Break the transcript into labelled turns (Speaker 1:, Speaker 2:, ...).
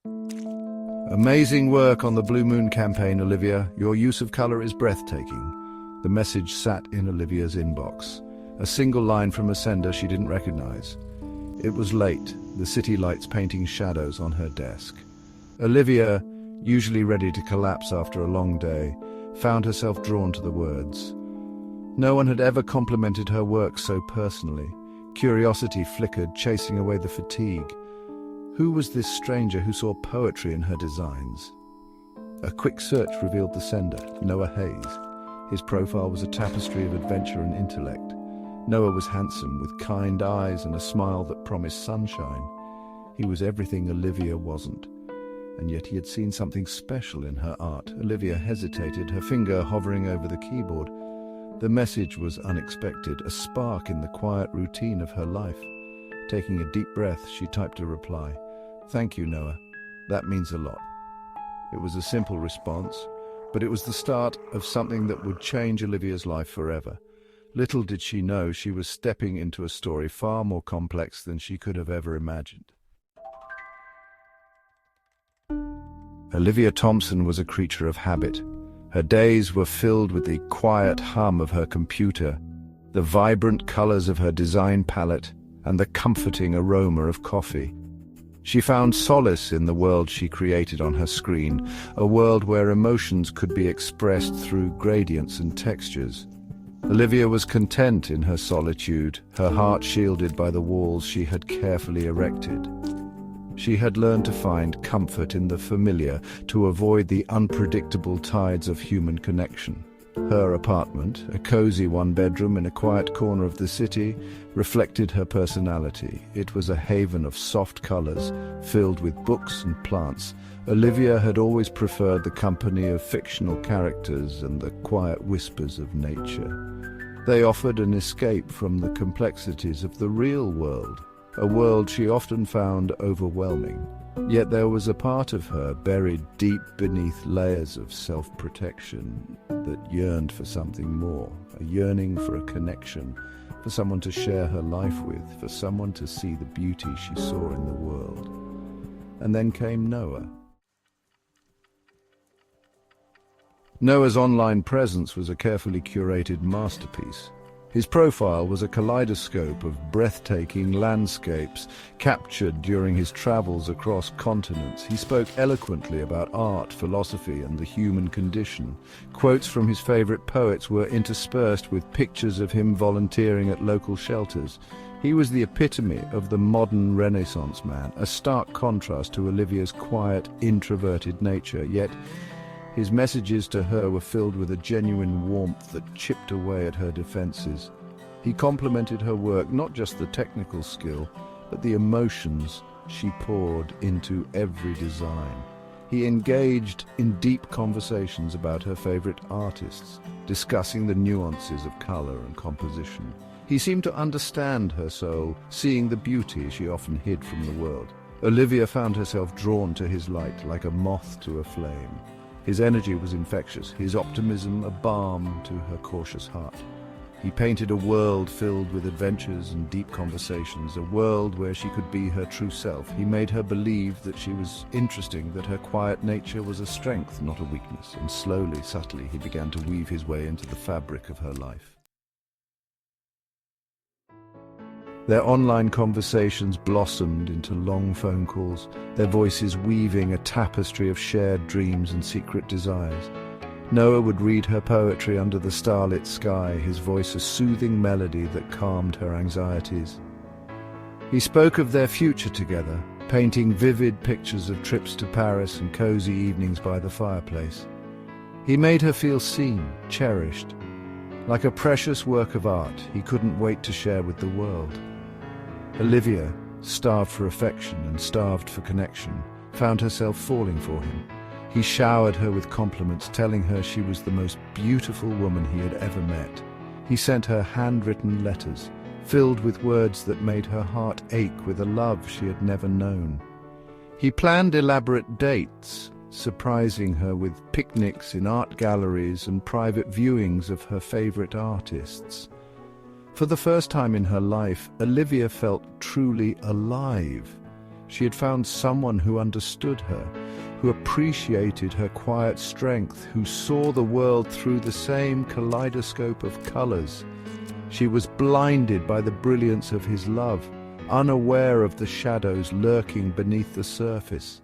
Speaker 1: Amazing work on the Blue Moon campaign, Olivia. Your use of color is breathtaking. The message sat in Olivia's inbox. A single line from a sender she didn't recognize. It was late, the city lights painting shadows on her desk. Olivia, usually ready to collapse after a long day, found herself drawn to the words. No one had ever complimented her work so personally. Curiosity flickered, chasing away the fatigue. Who was this stranger who saw poetry in her designs? A quick search revealed the sender, Noah Hayes. His profile was a tapestry of adventure and intellect. Noah was handsome, with kind eyes and a smile that promised sunshine. He was everything Olivia wasn't, and yet he had seen something special in her art. Olivia hesitated, her finger hovering over the keyboard. The message was unexpected, a spark in the quiet routine of her life. Taking a deep breath, she typed a reply. "Thank you, Noah. That means a lot." It was a simple response, but it was the start of something that would change Olivia's life forever. Little did she know she was stepping into a story far more complex than she could have ever imagined. Olivia Thompson was a creature of habit. Her days were filled with the quiet hum of her computer, the vibrant colors of her design palette, and the comforting aroma of coffee. She found solace in the world she created on her screen, a world where emotions could be expressed through gradients and textures. Olivia was content in her solitude, her heart shielded by the walls she had carefully erected. She had learned to find comfort in the familiar, to avoid the unpredictable tides of human connection. Her apartment, a cozy one-bedroom in a quiet corner of the city, reflected her personality. It was a haven of soft colors, filled with books and plants. Olivia had always preferred the company of fictional characters and the quiet whispers of nature. They offered an escape from the complexities of the real world, a world she often found overwhelming. Yet there was a part of her buried deep beneath layers of self-protection that yearned for something more, a yearning for a connection, for someone to share her life with, for someone to see the beauty she saw in the world. And then came Noah. Noah's online presence was a carefully curated masterpiece. His profile was a kaleidoscope of breathtaking landscapes captured during his travels across continents. He spoke eloquently about art, philosophy, and the human condition. Quotes from his favorite poets were interspersed with pictures of him volunteering at local shelters. He was the epitome of the modern Renaissance man, a stark contrast to Olivia's quiet, introverted nature, yet his messages to her were filled with a genuine warmth that chipped away at her defenses. He complimented her work, not just the technical skill, but the emotions she poured into every design. He engaged in deep conversations about her favorite artists, discussing the nuances of color and composition. He seemed to understand her soul, seeing the beauty she often hid from the world. Olivia found herself drawn to his light like a moth to a flame. His energy was infectious, his optimism a balm to her cautious heart. He painted a world filled with adventures and deep conversations, a world where she could be her true self. He made her believe that she was interesting, that her quiet nature was a strength, not a weakness, and slowly, subtly, he began to weave his way into the fabric of her life. Their online conversations blossomed into long phone calls, their voices weaving a tapestry of shared dreams and secret desires. Noah would read her poetry under the starlit sky, his voice a soothing melody that calmed her anxieties. He spoke of their future together, painting vivid pictures of trips to Paris and cozy evenings by the fireplace. He made her feel seen, cherished. Like a precious work of art he couldn't wait to share with the world. Olivia, starved for affection and starved for connection, found herself falling for him. He showered her with compliments, telling her she was the most beautiful woman he had ever met. He sent her handwritten letters, filled with words that made her heart ache with a love she had never known. He planned elaborate dates, surprising her with picnics in art galleries and private viewings of her favorite artists. For the first time in her life, Olivia felt truly alive. She had found someone who understood her, who appreciated her quiet strength, who saw the world through the same kaleidoscope of colors. She was blinded by the brilliance of his love, unaware of the shadows lurking beneath the surface.